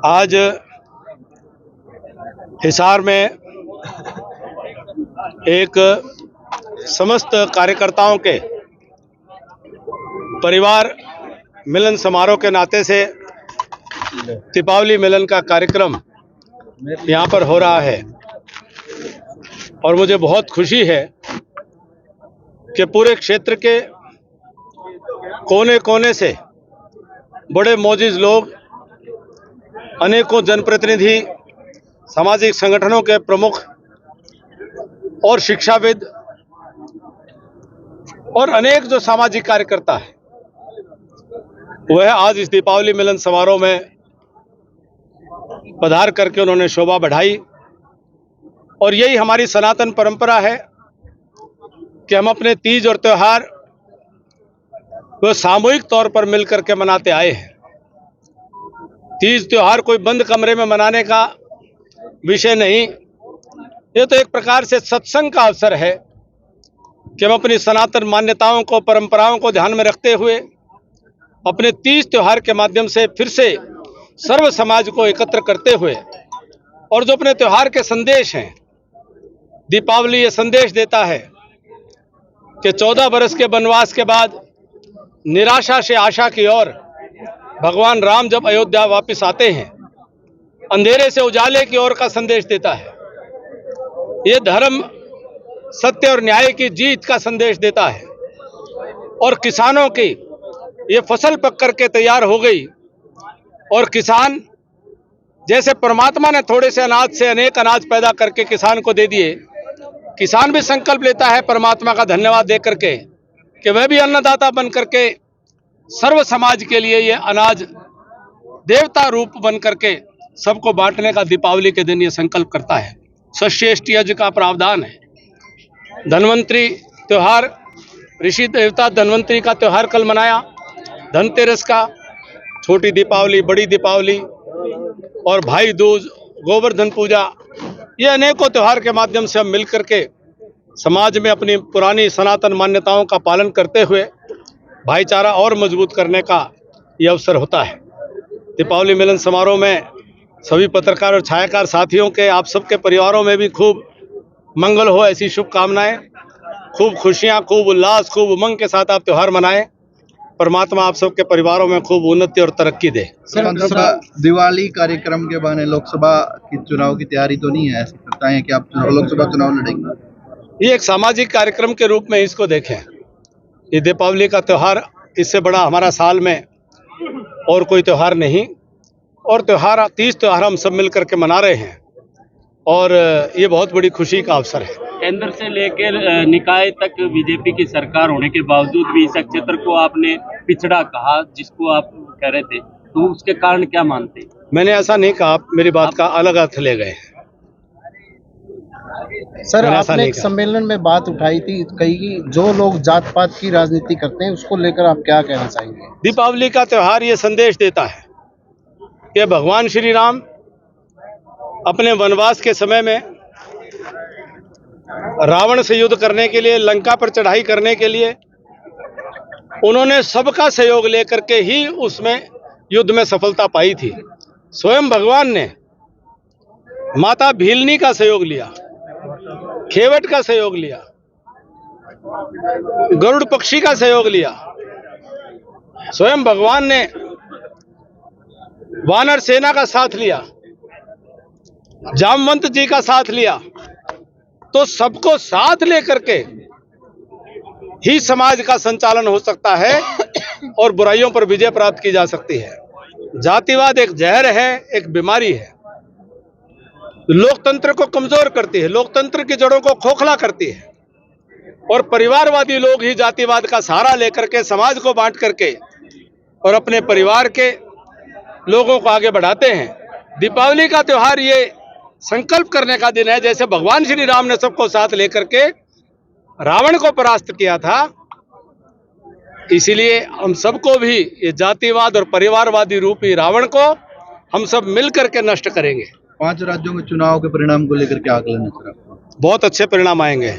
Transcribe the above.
आज हिसार में एक समस्त कार्यकर्ताओं के परिवार मिलन समारोह के नाते से दीपावली मिलन का कार्यक्रम यहाँ पर हो रहा है और मुझे बहुत खुशी है कि पूरे क्षेत्र के कोने कोने से बड़े मोजिज लोग, अनेकों जनप्रतिनिधि, सामाजिक संगठनों के प्रमुख और शिक्षाविद और अनेक जो सामाजिक कार्यकर्ता है वह आज इस दीपावली मिलन समारोह में पधार करके उन्होंने शोभा बढ़ाई। और यही हमारी सनातन परंपरा है कि हम अपने तीज और त्यौहार वो सामूहिक तौर पर मिलकर के मनाते आए हैं। तीज त्यौहार कोई बंद कमरे में मनाने का विषय नहीं, ये तो एक प्रकार से सत्संग का अवसर है कि हम अपनी सनातन मान्यताओं को, परंपराओं को ध्यान में रखते हुए अपने तीज त्यौहार के माध्यम से फिर से सर्व समाज को एकत्र करते हुए और जो अपने त्यौहार के संदेश हैं, दीपावली ये संदेश देता है कि 14 बरस के वनवास के बाद निराशा से आशा की ओर भगवान राम जब अयोध्या वापस आते हैं, अंधेरे से उजाले की ओर का संदेश देता है। ये धर्म, सत्य और न्याय की जीत का संदेश देता है। और किसानों की ये फसल पक करके तैयार हो गई और किसान जैसे परमात्मा ने थोड़े से अनाज से अनेक अनाज पैदा करके किसान को दे दिए, किसान भी संकल्प लेता है परमात्मा का धन्यवाद दे करके कि वह भी अन्नदाता बन करके सर्व समाज के लिए ये अनाज देवता रूप बन करके सबको बांटने का दीपावली के दिन ये संकल्प करता है। षष्ठी यज्ञ का प्रावधान है। धन्वंतरी त्यौहार, ऋषि देवता धन्वंतरी का त्यौहार कल मनाया, धनतेरस का, छोटी दीपावली, बड़ी दीपावली और भाई दूज, गोवर्धन पूजा, ये अनेकों त्यौहार के माध्यम से हम मिल करके समाज में अपनी पुरानी सनातन मान्यताओं का पालन करते हुए भाईचारा और मजबूत करने का ये अवसर होता है। दीपावली मिलन समारोह में सभी पत्रकार और छायाकार साथियों के, आप सबके परिवारों में भी खूब मंगल हो, ऐसी शुभकामनाएं, खूब खुशियां, खूब उल्लास, खूब उमंग के साथ आप त्यौहार मनाएं। परमात्मा आप सबके परिवारों में खूब उन्नति और तरक्की दे। दिवाली कार्यक्रम के बहाने लोकसभा की चुनाव की तैयारी तो नहीं है? ऐसी लगता है कि आप लोकसभा चुनाव लड़ेंगे? ये एक सामाजिक कार्यक्रम के रूप में इसको देखें। ये दीपावली का त्यौहार, इससे बड़ा हमारा साल में और कोई त्यौहार नहीं, और त्यौहार, तीज त्यौहार हम सब मिल करके मना रहे हैं और ये बहुत बड़ी खुशी का अवसर है। केंद्र से लेकर निकाय तक बीजेपी की सरकार होने के बावजूद भी इस क्षेत्र को आपने पिछड़ा कहा, जिसको आप कह रहे थे, तो उसके कारण क्या मानते हैं? मैंने ऐसा नहीं कहा, आप मेरी बात का अलग अर्थ ले गए। सर, आपने एक सम्मेलन में बात उठाई थी, कही कि जो लोग जात पात की राजनीति करते हैं उसको लेकर आप क्या कहना चाहेंगे? दीपावली का त्यौहार ये संदेश देता है कि भगवान श्री राम अपने वनवास के समय में रावण से युद्ध करने के लिए, लंका पर चढ़ाई करने के लिए उन्होंने सबका सहयोग लेकर के ही उसमें युद्ध में सफलता पाई थी। स्वयं भगवान ने माता भीलनी का सहयोग लिया, खेवट का सहयोग लिया, गरुड़ पक्षी का सहयोग लिया, स्वयं भगवान ने वानर सेना का साथ लिया, जामवंत जी का साथ लिया। तो सबको साथ लेकर के ही समाज का संचालन हो सकता है और बुराइयों पर विजय प्राप्त की जा सकती है। जातिवाद एक जहर है, एक बीमारी है, लोकतंत्र को कमजोर करती है, लोकतंत्र की जड़ों को खोखला करती है और परिवारवादी लोग ही जातिवाद का सहारा लेकर के समाज को बांट करके और अपने परिवार के लोगों को आगे बढ़ाते हैं। दीपावली का त्यौहार ये संकल्प करने का दिन है, जैसे भगवान श्री राम ने सबको साथ लेकर के रावण को परास्त किया था, इसीलिए हम सबको भी ये जातिवाद और परिवारवादी रूपी रावण को हम सब मिल करके नष्ट करेंगे। 5 राज्यों में चुनाव के परिणाम को लेकर क्या आकलन है सर आपका? बहुत अच्छे परिणाम आएंगे।